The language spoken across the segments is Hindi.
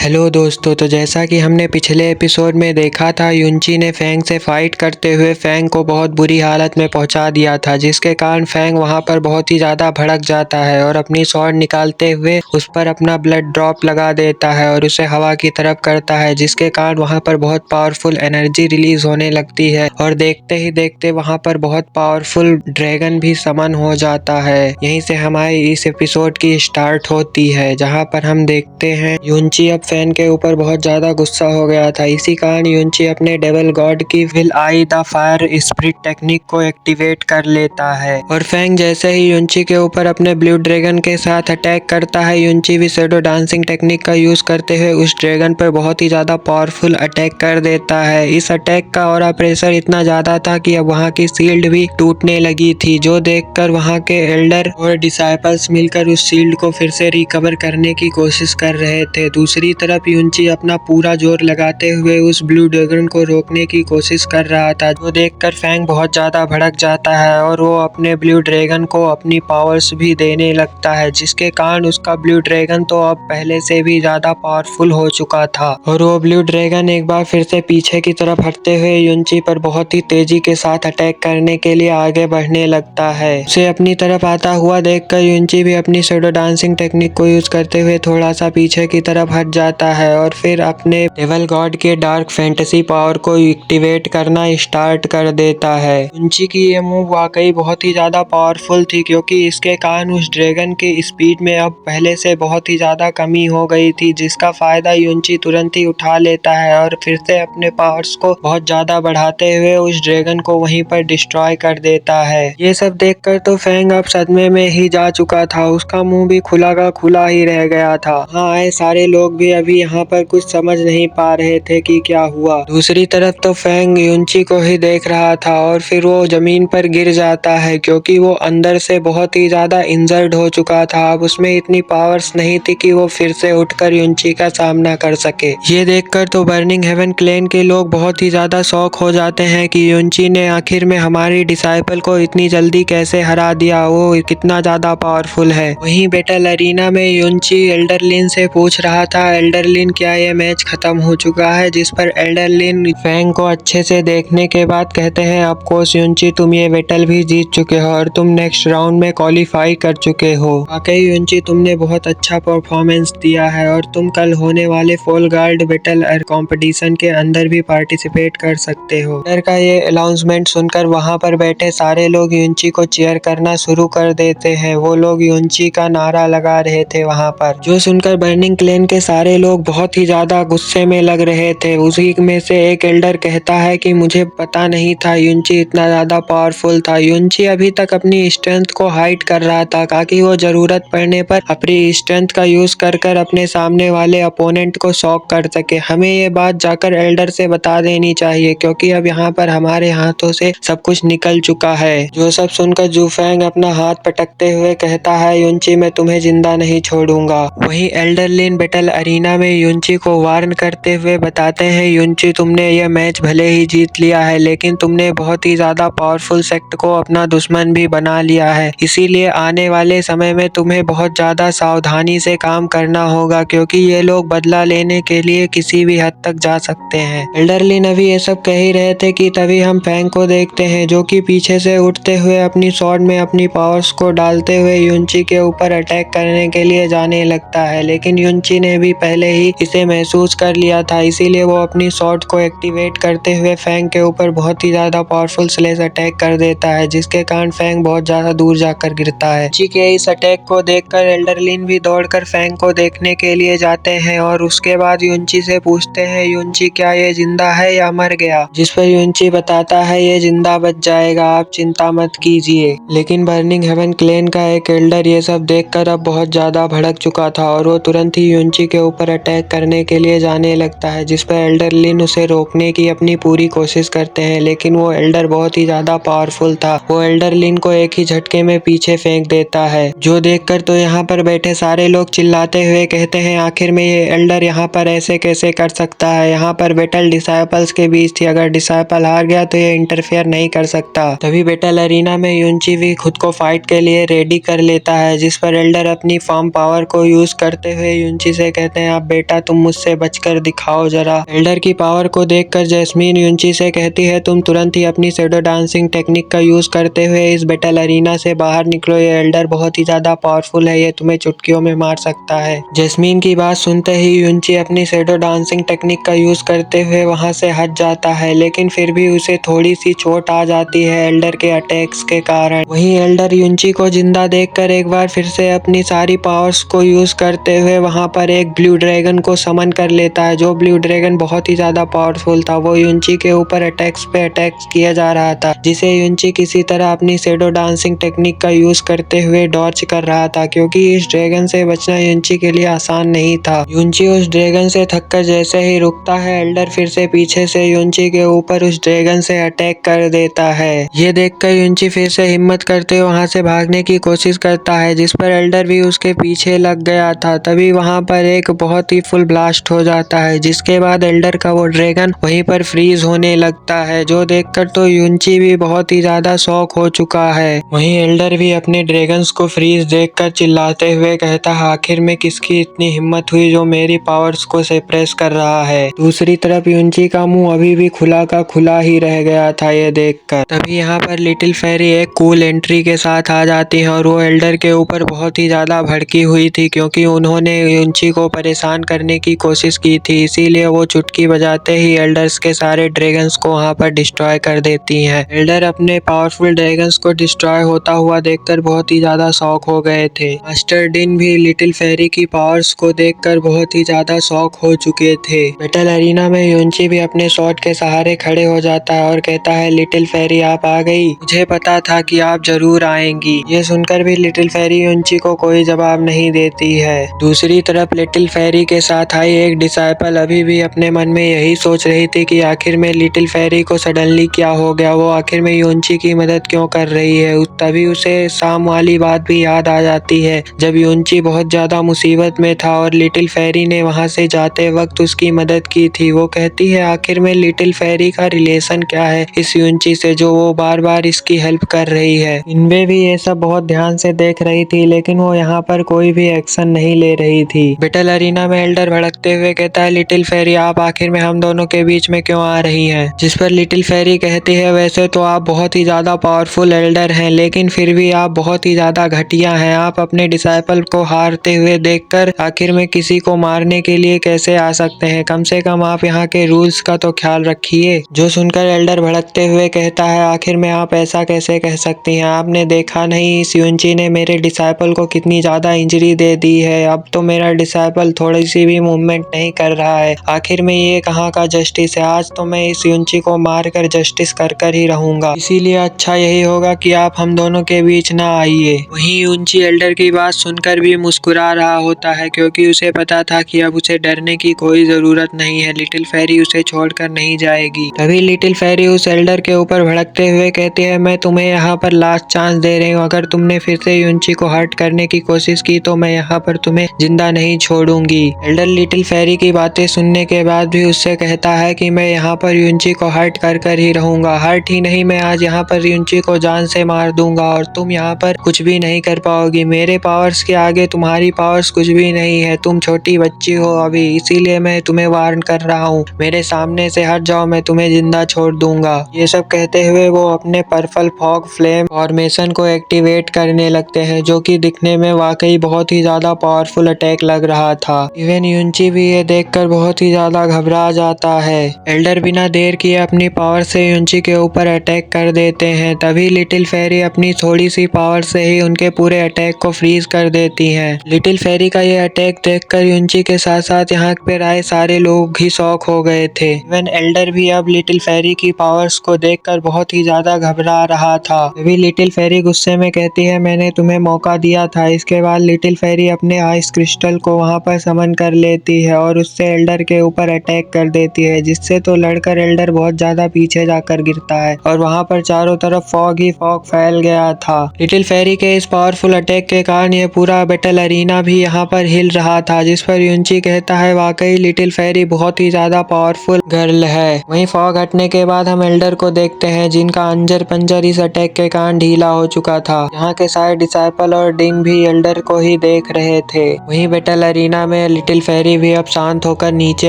हेलो दोस्तों, तो जैसा कि हमने पिछले एपिसोड में देखा था, युनची ने फैंग से फाइट करते हुए फैंग को बहुत बुरी हालत में पहुंचा दिया था, जिसके कारण फैंग वहां पर बहुत ही ज़्यादा भड़क जाता है और अपनी स्वॉर्ड निकालते हुए उस पर अपना ब्लड ड्रॉप लगा देता है और उसे हवा की तरफ करता है, जिसके कारण वहां पर बहुत पावरफुल एनर्जी रिलीज होने लगती है और देखते ही देखते वहां पर बहुत पावरफुल ड्रैगन भी समन हो जाता है। यहीं से हमारी इस एपिसोड की स्टार्ट होती है, जहां पर हम देखते हैं युनची अब फैन के ऊपर बहुत ज्यादा गुस्सा हो गया था। इसी कारण युनची अपने डेविल गॉड की will I the fire spirit technique को एक्टिवेट कर लेता है और फैंग जैसे ही युनची के ऊपर अपने ब्लू ड्रैगन के साथ अटैक करता है, युनची भी शैडो डांसिंग टेक्निक का यूज करते हुए उस ड्रैगन पर बहुत ही ज्यादा पावरफुल अटैक कर देता है। इस अटैक का ऑरा प्रेशर इतना ज्यादा था कि अब वहां की शील्ड भी टूटने लगी थी, जो देखकर वहां के एल्डर और डिसाइपल्स मिलकर उस शील्ड को फिर से रिकवर करने की कोशिश कर रहे थे। दूसरी तरफ युनची अपना पूरा जोर लगाते हुए उस ब्लू ड्रैगन को रोकने की कोशिश कर रहा था, जो देखकर फैंग बहुत ज्यादा भड़क जाता है और वो अपने ब्लू ड्रैगन को अपनी पावर्स भी देने लगता है, जिसके कारण उसका ब्लू ड्रैगन तो अब पहले से भी ज्यादा पावरफुल हो चुका था और वो ब्लू ड्रैगन एक बार फिर से पीछे की तरफ हटते हुए युनची पर बहुत ही तेजी के साथ अटैक करने के लिए आगे बढ़ने लगता है। उसे अपनी तरफ आता हुआ देखकर युनची भी अपनी शैडो डांसिंग टेक्निक को यूज करते हुए थोड़ा सा पीछे की तरफ हट जाता है और फिर अपने डेविल गॉड के डार्क फैंटेसी पावर को एक्टिवेट करना स्टार्ट कर देता है। युनची की ये मूव वाकई बहुत ही ज्यादा पावरफुल थी, क्योंकि इसके कारण उस ड्रैगन की स्पीड में अब पहले से बहुत ही ज्यादा कमी हो गई थी, जिसका फायदा युनची तुरंत ही उठा लेता है और फिर से अपने पावर्स को बहुत ज्यादा बढ़ाते हुए उस ड्रैगन को वहीं पर डिस्ट्रॉय कर देता है। ये सब देखकर तो फैंग अब सदमे में ही जा चुका था, उसका मुंह भी खुला का खुला ही रह गया था। हाँ, आए सारे लोग भी अभी यहाँ पर कुछ समझ नहीं पा रहे थे कि क्या हुआ। दूसरी तरफ तो फैंग युनची को ही देख रहा था और फिर वो जमीन पर गिर जाता है, क्योंकि वो अंदर से बहुत ही ज्यादा इंजर्ड हो चुका था। अब उसमें इतनी पावर्स नहीं थी कि वो फिर से उठकर युनची का सामना कर सके। ये देखकर तो बर्निंग हेवन क्लैन के लोग बहुत ही ज्यादा शॉक हो जाते हैं कि युनची ने आखिर में हमारी डिसाइपल को इतनी जल्दी कैसे हरा दिया, वो कितना ज्यादा पावरफुल है। वहीं बैटल अरीना में युनची एल्डरलिन से पूछ रहा था, एल्डरलिन क्या ये मैच खत्म हो चुका है? जिस पर एल्डरलिन फैंग को अच्छे से देखने के बाद कहते हैं, ऑफ कोर्स युनची, तुम ये बैटल भी जीत चुके हो और तुम नेक्स्ट राउंड में क्वालिफाई कर चुके हो। वाकई युनची, तुमने बहुत अच्छा परफॉर्मेंस दिया है और तुम कल होने वाले फॉल गार्ड बैटल कंपटीशन के अंदर भी पार्टिसिपेट कर सकते हो। डर का ये अनाउंसमेंट सुनकर वहां पर बैठे सारे लोग युनची को चीयर करना शुरू कर देते हैं। वो लोग युनची का नारा लगा रहे थे वहां पर, जो सुनकर बर्निंग क्लैन के सारे लोग बहुत ही ज्यादा गुस्से में लग रहे थे। उसी में से एक एल्डर कहता है कि मुझे पता नहीं था युनची इतना ज्यादा पावरफुल था। युनची अभी तक अपनी स्ट्रेंथ को हाइड कर रहा था, ताकि वो जरूरत पड़ने पर अपनी स्ट्रेंथ का यूज कर कर अपने सामने वाले अपोनेंट को शॉक कर सके। हमें ये बात जाकर एल्डर से बता देनी चाहिए, क्योंकि अब यहाँ पर हमारे हाथों से सब कुछ निकल चुका है। जो सब सुनकर जूफैंग अपना हाथ पटकते हुए कहता है, युनची, मैं तुम्हें जिंदा नहीं छोड़ूंगा। वहीं एल्डरलिन बैटल अरीना में युनची को वार्न करते हुए बताते हैं, युनची, तुमने यह मैच भले ही जीत लिया है, लेकिन तुमने बहुत ही ज्यादा पावरफुल सेक्ट को अपना दुश्मन भी बना लिया है। इसीलिए आने वाले समय में तुम्हें बहुत ज्यादा सावधानी से काम करना होगा, क्योंकि ये लोग बदला लेने के लिए किसी भी हद तक जा सकते हैं। एल्डरलिन अभी ये सब कह ही रहे थे कि तभी हम फैंग को देखते हैं, जो कि पीछे से उठते हुए अपनी स्वॉर्ड में अपनी पावर्स को डालते हुए युनची के ऊपर अटैक करने के लिए जाने लगता है। लेकिन युनची ने भी पहले ही इसे महसूस कर लिया था, इसीलिए वो अपनी स्वॉर्ड को एक्टिवेट करते हुए फैंग के ऊपर बहुत ही ज्यादा पावरफुल स्लेश अटैक कर देता है, जिसके कारण फैंग बहुत ज्यादा दूर जाकर गिरता है। युनची के इस अटैक को देखकर एल्डरलिन भी दौड़कर फैंग को देखने के लिए जाते हैं और उसके बाद युनची से पूछते हैं, युनची, क्या ये जिंदा है या मर गया? जिस पर युनची बताता है, ये जिंदा बच जाएगा, आप चिंता मत कीजिए। लेकिन बर्निंग हेवन क्लैन का एक एल्डर ये सब देखकर अब बहुत ज्यादा भड़क चुका था और वो तुरंत ही युनची के ऊपर अटैक करने के लिए जाने लगता है, जिस पर एल्डरलिन उसे रोकने की अपनी पूरी कोशिश करते हैं। लेकिन वो एल्डर बहुत ही ज्यादा पावरफुल था, वो एल्डरलिन को एक ही झटके में पीछे फेंक देता है, जो देखकर तो यहाँ पर बैठे सारे लोग चिल्लाते हुए कहते हैं, आखिर में ये एल्डर यहाँ पर ऐसे कैसे कर सकता है? यहाँ पर बैटल डिसाइपल्स के बीच थी, अगर डिसाइपल हार गया तो ये इंटरफेयर नहीं कर सकता। तभी बैटल अरीना में युनची भी खुद को फाइट के लिए रेडी कर लेता है, जिस पर एल्डर अपनी फॉर्म पावर को यूज करते हुए युनची से कहते हैं, अब बेटा, तुम मुझसे बचकर दिखाओ जरा। एल्डर की पावर को देखकर जैस्मीन युंची से कहती है, तुम तुरंत ही अपनी शैडो डांसिंग टेक्निक का यूज करते हुए इस बैटल अरीना से बाहर निकलो। ये एल्डर बहुत ही ज्यादा पावरफुल है, ये तुम्हें चुटकियों में मार सकता है। जैस्मीन की बात सुनते ही युंची अपनी शैडो डांसिंग टेक्निक का यूज करते हुए वहां से हट जाता है, लेकिन फिर भी उसे थोड़ी सी चोट आ जाती है एल्डर के अटैक्स के कारण। वहीं एल्डर युंची को जिंदा देखकर एक बार फिर से अपनी सारी पावर्स को यूज करते हुए वहां पर एक ब्लू ड्रैगन को समन कर लेता है। जो ब्लू ड्रैगन बहुत ही ज्यादा पावरफुल था, वो युंची के ऊपर अटैक्स पे अटैक्स किया जा रहा था, जिसे युंची किसी तरह अपनी शैडो डांसिंग टेक्निक का यूज करते हुए डॉच कर रहा था, क्योंकि इस ड्रैगन से बचना युंची के लिए आसान नहीं था। युंची उस ड्रैगन से थककर जैसे ही रुकता है, एल्डर फिर से पीछे से युंची के ऊपर उस ड्रैगन से अटैक कर देता है। ये देखकर युंची फिर से हिम्मत करते हुए वहां से भागने की कोशिश करता है, जिस पर एल्डर भी उसके पीछे लग गया था। तभी वहां पर एक बहुत ही फुल ब्लास्ट हो जाता है, जिसके बाद एल्डर का वो ड्रैगन वहीं पर फ्रीज होने लगता है, जो देखकर तो युंची भी बहुत ही ज्यादा शॉक हो चुका है। वहीं एल्डर भी अपने ड्रैगन्स को फ्रीज देखकर चिल्लाते हुए कहता है, आखिर में किसकी इतनी हिम्मत हुई जो मेरी पावर्स को सप्रेस कर रहा है। दूसरी तरफ युंची का मुंह अभी भी खुला का खुला ही रह गया था ये देखकर। तभी यहाँ पर लिटिल फेरी एक कूल एंट्री के साथ आ जाती है और वो एल्डर के ऊपर बहुत ही ज्यादा भड़की हुई थी, क्योंकि उन्होंने युंची को परेशान करने की कोशिश की थी। इसीलिए वो चुटकी बजाते ही एल्डर्स के सारे ड्रैगन्स को वहाँ पर डिस्ट्रॉय कर देती हैं। एल्डर अपने पावरफुल ड्रैगन्स को डिस्ट्रॉय होता हुआ देखकर बहुत ही ज्यादा शॉक हो गए थे। मास्टर डिन भी लिटिल फेरी की पावर्स को देखकर बहुत ही ज्यादा शॉक हो चुके थे। बैटल अरीना में युंची भी अपने शॉट के सहारे खड़े हो जाता है और कहता है, लिटिल फेरी आप आ गई, मुझे पता था कि आप जरूर आएंगी। ये सुनकर भी लिटिल फेरी युंची को कोई जवाब नहीं देती है। दूसरी तरफ लिटिल फेरी के साथ आई एक डिसाइपल अभी भी अपने मन में यही सोच रही थी कि आखिर में लिटिल फेरी को सडनली क्या हो गया, वो आखिर में युंची की मदद क्यों कर रही है। तभी उसे शाम वाली बात भी याद आ जाती है, जब युंची बहुत ज्यादा मुसीबत में था और लिटिल फेरी ने वहां से जाते वक्त उसकी मदद की थी। वो कहती है, आखिर में लिटिल फेरी का रिलेशन क्या है इस युंची से, जो वो बार बार इसकी हेल्प कर रही है। इनवे भी ये सब बहुत ध्यान से देख रही थी, लेकिन वो यहाँ पर कोई भी एक्शन नहीं ले रही थी। बैटल अरीना में एल्डर भड़कते हुए कहता है, लिटिल फेरी आप आखिर में हम दोनों के बीच में क्यों आ रही हैं? जिस पर लिटिल फेरी कहती है, वैसे तो आप बहुत ही ज्यादा पावरफुल एल्डर हैं, लेकिन फिर भी आप बहुत ही ज्यादा घटिया हैं। आप अपने डिसाइपल को हारते हुए देखकर आखिर में किसी को मारने के लिए कैसे आ सकते हैं? कम से कम आप यहाँ के रूल्स का तो ख्याल रखिए। जो सुनकर एल्डर भड़कते हुए कहता है, आखिर में आप ऐसा कैसे कह सकती हैं? आपने देखा नहीं इस युंची ने मेरे डिसाइपल को कितनी ज्यादा इंजरी दे दी है। अब तो मेरा डिसाइपल थोड़ी सी भी मूवमेंट नहीं कर रहा है। आखिर में ये कहाँ का जस्टिस है? आज तो मैं इस युंची को मार कर जस्टिस कर कर ही रहूंगा। इसीलिए अच्छा यही होगा कि आप हम दोनों के बीच ना आइए। वहीं युंची एल्डर की बात सुनकर भी मुस्कुरा रहा होता है, क्योंकि उसे पता था कि अब उसे डरने की कोई जरूरत नहीं है। लिटिल फेरी उसे छोड़कर नहीं जाएगी। तभी लिटिल फेरी उस एल्डर के ऊपर भड़कते हुए कहती है, मैं तुम्हें यहाँ पर लास्ट चांस दे रही हूँ। अगर तुमने फिर से युंची को हर्ट करने की कोशिश की तो मैं यहाँ पर तुम्हें जिंदा नहीं छोड़ूंगी। एल्डर लिटिल फेरी की बातें सुनने के बाद भी उससे कहता है कि मैं यहाँ पर युंची को हर्ट कर कर ही रहूंगा। हर्ट ही नहीं, मैं आज यहाँ पर युंची को जान से मार दूंगा और तुम यहाँ पर कुछ भी नहीं कर पाओगी। मेरे पावर्स के आगे तुम्हारी पावर्स कुछ भी नहीं है। तुम छोटी बच्ची हो अभी, इसीलिए मैं तुम्हें वार्न कर रहा हूँ। मेरे सामने से हट जाओ, मैं तुम्हें जिंदा छोड़ दूंगा। ये सब कहते हुए वो अपने पर्पल फॉग फ्लेम फॉर्मेशन को एक्टिवेट करने लगते हैं, जो कि दिखने में वाकई बहुत ही ज्यादा पावरफुल अटैक लग रहा था। इवन युंची भी ये देखकर बहुत ही ज्यादा घबरा जाता है। एल्डर बिना देर किए अपनी पावर से युंची के ऊपर अटैक कर देते हैं। तभी लिटिल फेरी अपनी थोड़ी सी पावर से ही उनके पूरे अटैक को फ्रीज कर देती हैं। लिटिल फेरी का ये अटैक देखकर युंची के साथ साथ यहाँ पर आए सारे लोग ही शॉक हो गए थे। इवन एल्डर भी अब लिटिल फेरी की पावर्स को देखकर बहुत ही ज्यादा घबरा रहा था। तभी लिटिल फेरी गुस्से में कहती है, मैंने तुम्हें मौका दिया था। इसके बाद लिटिल फेरी अपने आइस क्रिस्टल को वहां पर समन कर लेती है और उससे एल्डर के ऊपर अटैक कर देती है, जिससे तो लड़कर एल्डर बहुत ज्यादा पीछे जाकर गिरता है और वहां पर चारों तरफ फॉग ही फॉग फैल गया था। लिटिल फेरी के इस पावरफुल अटैक के कारण ये पूरा बैटल अरीना भी यहाँ पर हिल रहा था, जिस पर युंची कहता है, वाकई लिटिल फेरी बहुत ही ज्यादा पावरफुल गर्ल है। वहीं फॉग हटने के बाद हम एल्डर को देखते हैं, जिनका अंजर पंजर इस अटैक के कारण ढीला हो चुका था। यहाँ के सारे डिसाइपल और डिन भी एल्डर को ही देख रहे थे। वहीं बैटल अरीना में में लिटिल फेरी भी अब शांत होकर नीचे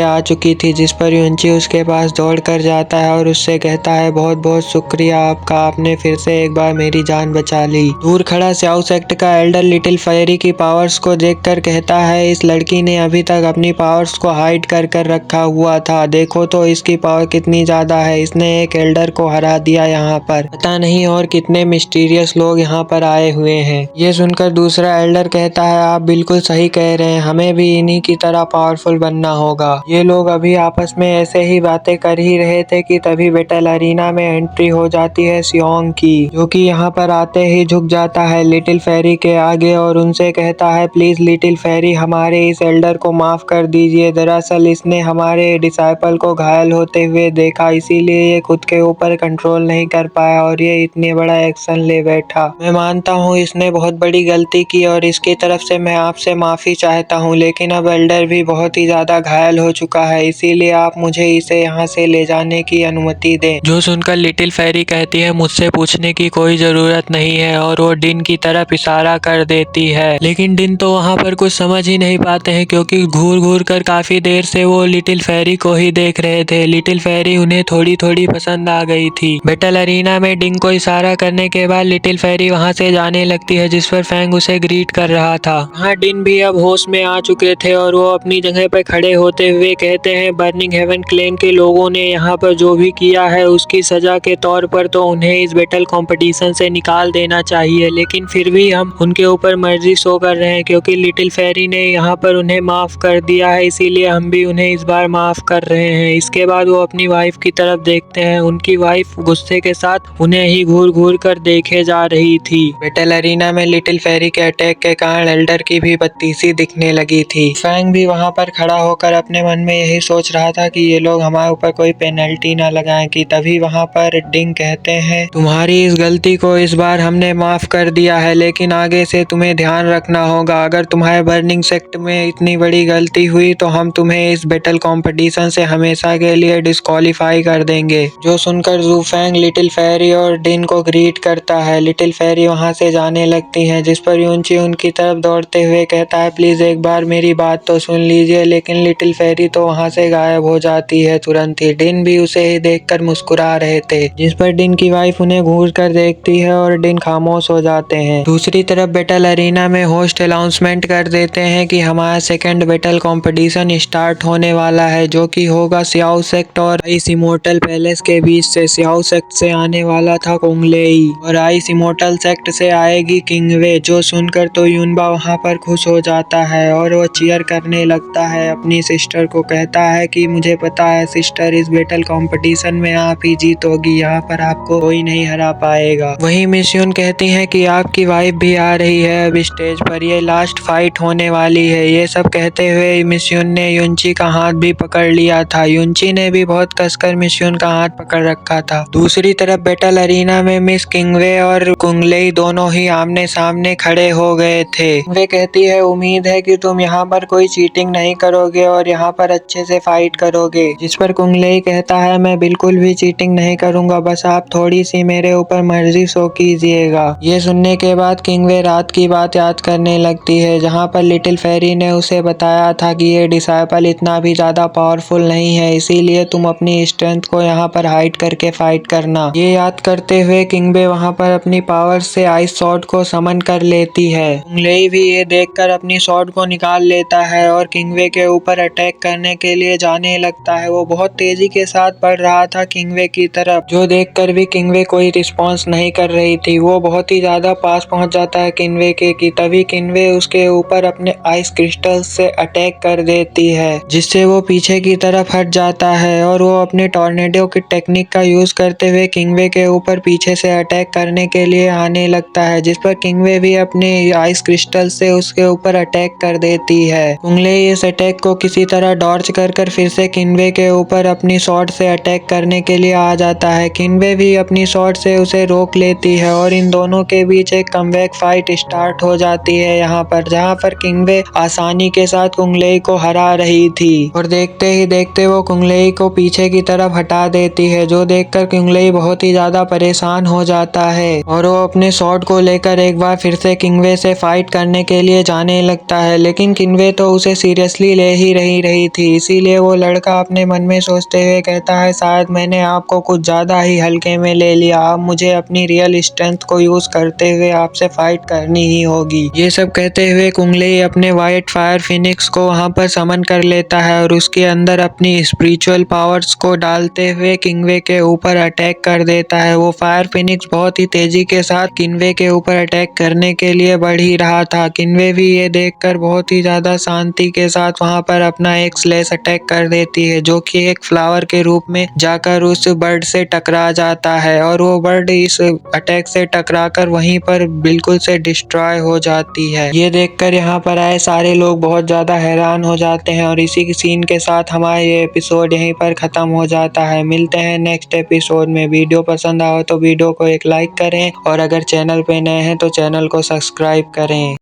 आ चुकी थी, जिस पर युंची उसके पास दौड़ कर जाता है और उससे कहता है बहुत बहुत शुक्रिया आपका, आपने फिर से एक बार मेरी जान बचा ली। दूर खड़ा स्याओ सेक्ट का एल्डर लिटिल फेरी की पावर्स को देखकर कहता है इस लड़की ने अभी तक अपनी पावर्स को हाइड कर कर रखा हुआ था, देखो तो इसकी पावर कितनी ज्यादा है, इसने एक एल्डर को हरा दिया। यहाँ पर पता नहीं और कितने मिस्टीरियस लोग यहाँ पर आए हुए हैं। ये सुनकर दूसरा एल्डर कहता है आप बिल्कुल सही कह रहे हैं, हमें भी इन्हीं की तरह पावरफुल बनना होगा। ये लोग अभी आपस में ऐसे ही बातें कर ही रहे थे कि तभी बैटल अरीना में एंट्री हो जाती है सियोंग की, जो कि यहाँ पर आते ही झुक जाता है लिटिल फेरी के आगे और उनसे कहता है प्लीज लिटिल फेरी हमारे इस एल्डर को माफ कर दीजिए, दरअसल इसने हमारे डिसाइपल को घायल होते हुए देखा, इसीलिए ये खुद के ऊपर कंट्रोल नहीं कर पाया और ये इतने बड़ा एक्शन ले बैठा। मैं मानता हूँ इसने बहुत बड़ी गलती की और इसकी तरफ से मैं आपसे माफी चाहता हूँ, लेकिन अब एल्डर भी बहुत ही ज्यादा घायल हो चुका है, इसीलिए आप मुझे इसे यहाँ से ले जाने की अनुमति दें। जो सुनकर लिटिल फेरी कहती है मुझसे पूछने की कोई जरूरत नहीं है और वो डिन की तरफ इशारा कर देती है, लेकिन डिन तो वहाँ पर कुछ समझ ही नहीं पाते हैं क्योंकि घूर घूर कर काफी देर से वो लिटिल फेरी को ही देख रहे थे। लिटिल फेरी उन्हें थोड़ी थोड़ी पसंद आ गई थी। बैटल अरीना में डिन को इशारा करने के बाद लिटिल फेरी वहाँ से जाने लगती है, जिस पर फैंग उसे ग्रीट कर रहा था। हाँ, डिन भी अब होश में आ चुके थे और वो अपनी जगह पर खड़े होते हुए कहते हैं बर्निंग हेवन क्लैन के लोगों ने यहाँ पर जो भी किया है उसकी सजा के तौर पर तो उन्हें इस बैटल कंपटीशन से निकाल देना चाहिए, लेकिन फिर भी हम उनके ऊपर मर्जी शो कर रहे हैं क्योंकि लिटिल फेरी ने यहाँ पर उन्हें माफ कर दिया है, इसीलिए हम भी उन्हें इस बार माफ कर रहे हैं। इसके बाद वो अपनी वाइफ की तरफ देखते हैं, उनकी वाइफ गुस्से के साथ उन्हें ही घूर घूर कर देखे जा रही थी। बैटल अरीना में लिटिल फेरी के अटैक के कारण एल्डर की भी बत्तीसी दिखने लगी थी। फैंग भी वहाँ पर खड़ा होकर अपने मन में यही सोच रहा था कि ये लोग हमारे ऊपर कोई पेनल्टी ना लगाएं कि तभी वहाँ पर डिंग कहते हैं तुम्हारी इस गलती को इस बार हमने माफ कर दिया है, लेकिन आगे से तुम्हें ध्यान रखना होगा, अगर तुम्हारे बर्निंग सेक्ट में इतनी बड़ी गलती हुई तो हम तुम्हें इस बैटल कंपटीशन से हमेशा के लिए डिस्क्वालीफाई कर देंगे। जो सुनकर जू फैंग लिटिल फेरी और डिन को ग्रीट करता है। लिटिल फेरी वहाँ से जाने लगती हैं, जिस पर युंची उनकी तरफ दौड़ते हुए कहता है प्लीज एक बार मेरी बात तो सुन लीजिए, लेकिन लिटिल फेरी तो वहाँ से गायब हो जाती है तुरंत ही। डिन भी उसे ही देखकर मुस्कुरा रहे थे, जिस पर डिन की वाइफ उन्हें घूर कर देखती है और डिन खामोश हो जाते हैं। दूसरी तरफ बैटल अरीना में होस्ट अनाउंसमेंट कर देते हैं कि हमारा सेकंड बैटल कंपटीशन स्टार्ट होने वाला है, जो कि होगा सियाओ सेक्ट और आइस इमोर्टल पैलेस के बीच से। सियाओ सेक्ट से आने वाला था कुंगलेई और आइस इमोर्टल सेक्ट से आएगी किंगवे। जो सुनकर तो युनबा वहाँ पर खुश हो जाता है और वो चीयर करने लगता है, अपनी सिस्टर को कहता है कि मुझे पता है सिस्टर, इस बैटल कंपटीशन में आप ही जीतोगी, यहाँ पर आपको कोई नहीं हरा पाएगा। वहीं मिस युन कहती है कि आपकी वाइफ भी आ रही है अब स्टेज पर, ये लास्ट फाइट होने वाली है। ये सब कहते हुए मिस युन ने युंची का हाथ भी पकड़ लिया था। युंची ने भी बहुत कसकर मिस युन का हाथ पकड़ रखा था। दूसरी तरफ बैटल अरीना में मिस किंगवे और कुंगलेई दोनों ही आमने सामने खड़े हो गए थे। वे कहती है उम्मीद है कि तुम यहाँ पर कोई चीटिंग नहीं करोगे और यहाँ पर अच्छे से फाइट करोगे, जिस पर कुंगलेई कहता है मैं बिल्कुल भी चीटिंग नहीं करूंगा, बस आप थोड़ी सी मेरे ऊपर मर्जी शो कीजिएगा। ये सुनने के बाद किंगवे रात की बात याद करने लगती है, जहाँ पर लिटिल फेरी ने उसे बताया था कि ये डिसाइपल इतना भी ज्यादा पावरफुल नहीं है, इसीलिए तुम अपनी स्ट्रेंथ को यहाँ पर हाइड करके फाइट करना। ये याद करते हुए किंगवे वहाँ पर अपनी पावर से आइस सॉर्ड को समन कर लेती है। कुंगलेई भी ये देखकर अपनी सॉर्ड को निकाल लेता है और किंगवे के ऊपर अटैक करने के लिए जाने लगता है। वो बहुत तेजी के साथ बढ़ रहा था किंगवे की तरफ, जो देखकर भी किंगवे कोई रिस्पॉन्स नहीं कर रही थी। वो बहुत ही ज्यादा पास पहुंच जाता है किंगवे के कि तभी किंगवे उसके ऊपर अपने आइस क्रिस्टल से अटैक कर देती है, जिससे वो पीछे की तरफ हट जाता है और वो अपने टॉर्नेडो की टेक्निक का यूज करते हुए किंगवे के ऊपर पीछे से अटैक करने के लिए आने लगता है, जिस पर किंगवे भी अपने आइस क्रिस्टल से उसके ऊपर अटैक कर देती है। कुंगलेई इस अटैक को किसी तरह डॉर्च कर फिर से किंगवे के ऊपर अपनी शॉट से अटैक करने के लिए आ जाता है। किंगवे भी अपनी शॉट से उसे रोक लेती है और इन दोनों के बीच एक कमबैक फाइट स्टार्ट हो जाती है यहाँ पर, जहाँ पर किंगवे आसानी के साथ कुंगलेई को हरा रही थी और देखते ही देखते वो कुंगलेई को पीछे की तरफ हटा देती है, जो देखकर कुंगलेई बहुत ही ज्यादा परेशान हो जाता है और वो अपने शॉट को लेकर एक बार फिर से किंगवे से फाइट करने के लिए जाने लगता है, लेकिन किंगवे किंगवे तो उसे सीरियसली ले ही रही थी। इसीलिए वो लड़का अपने मन में सोचते हुए कहता है, शायद मैंने आपको कुछ ज्यादा ही हल्के में ले लिया। अब मुझे अपनी रियल स्ट्रेंथ को यूज करते हुए आपसे फाइट करनी ही होगी। ये सब कहते हुए कुंगले अपने व्हाइट फायर फिनिक्स को वहां पर समन कर लेता है और उसके अंदर अपनी स्पिरिचुअल पावर्स को डालते हुए किंगवे के ऊपर अटैक कर देता है। वो फायर फिनिक्स बहुत ही तेजी के साथ किंगवे के ऊपर अटैक करने के लिए बढ़ ही रहा था। किंगवे भी ये देखकर बहुत ही ज्यादा शांति के साथ वहां पर अपना एक स्लैश अटैक कर देती है, जो कि एक फ्लावर के रूप में जाकर उस बर्ड से टकरा जाता है और वो बर्ड इस अटैक से टकराकर वहीं पर बिल्कुल से डिस्ट्रॉय हो जाती है। ये देखकर यहाँ पर आए सारे लोग बहुत ज्यादा हैरान हो जाते हैं और इसी की सीन के साथ हमारा ये एपिसोड यहीं पर खत्म हो जाता है। मिलते हैं नेक्स्ट एपिसोड में। वीडियो पसंद आओ तो वीडियो को एक लाइक करें और अगर चैनल पे नए हैं तो चैनल को सब्सक्राइब करें।